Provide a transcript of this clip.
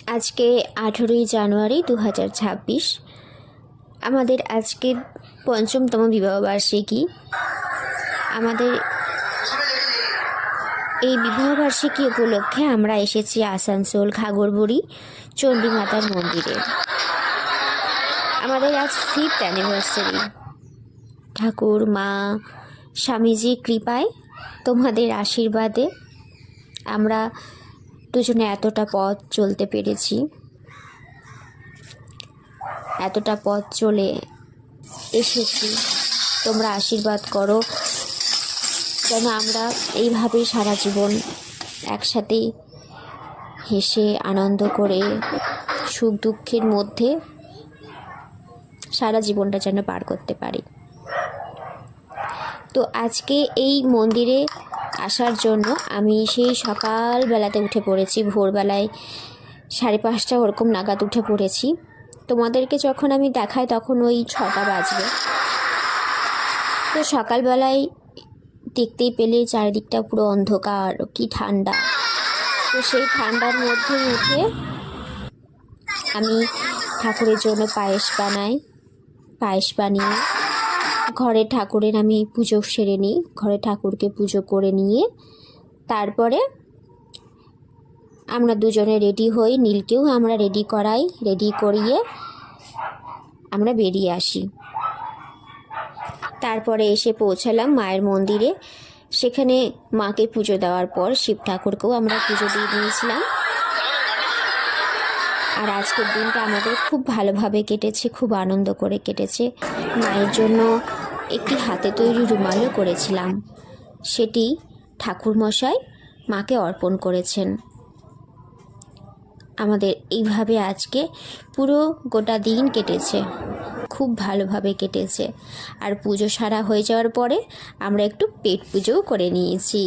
আজকে 18ই জানুয়ারি 2026। আমাদের আজকে ৫ম বিবাহবার্ষিকী। আমাদের এই বিবাহবার্ষিকী উপলক্ষে আমরা এসেছি আসানসোল ঘাগরবুড়ি চণ্ডী মাতার মন্দিরে। আমাদের আজ 5th অ্যানিভার্সারি। ঠাকুর মা স্বামীজির কৃপায়, তোমাদের আশীর্বাদে আমরা দুজনে এতটা পথ চলতে পেরেছি। এতটা পথ চলে এসেছি, তোমরা আশীর্বাদ করো যেন আমরা এইভাবেই সারা জীবন একসাথে হেসে আনন্দ করে সুখ দুঃখের মধ্যে সারা জীবনটা যেন পার করতে পারি। তো আজকে এই মন্দিরে আসার জন্য আমি সেই সকালবেলাতে উঠে পড়েছি, ভোরবেলায় 5:30 ওরকম নাগাদ উঠে পড়েছি। তোমাদেরকে যখন আমি দেখাই তখন ওই 6টা বাজবে। তো সকালবেলায় দেখতেই পেলে চারিদিকটা পুরো অন্ধকার, কি ঠান্ডা। তো সেই ঠান্ডার মধ্যে উঠে আমি ঠাকুরের জন্য পায়েস বানিয়ে ঘরে ঠাকুরের আমি পুজো সেরে নিই। ঘরে ঠাকুরকে পুজো করে নিয়ে তারপরে আমরা দুজনে রেডি হই। নীলকেও আমরা রেডি করিয়ে আমরা বেরিয়ে আসি। তারপরে এসে পৌঁছালাম মায়ের মন্দিরে। সেখানে মাকে পুজো দেওয়ার পর শিব ঠাকুরকেও আমরা পুজো দিয়ে দিয়েছিলাম। আর আজকের দিনটা আমাদের খুব ভালোভাবে কেটেছে, খুব আনন্দ করে কেটেছে। মায়ের জন্য একটি হাতে তৈরি রুমালও করেছিলাম, সেটি ঠাকুরমশাই মাকে অর্পণ করেছেন। আমাদের এইভাবে আজকে পুরো গোটা দিন কেটেছে, খুব ভালোভাবে কেটেছে। আর পুজো সারা হয়ে যাওয়ার পরে আমরা একটু পেট পুজোও করে নিয়েছি।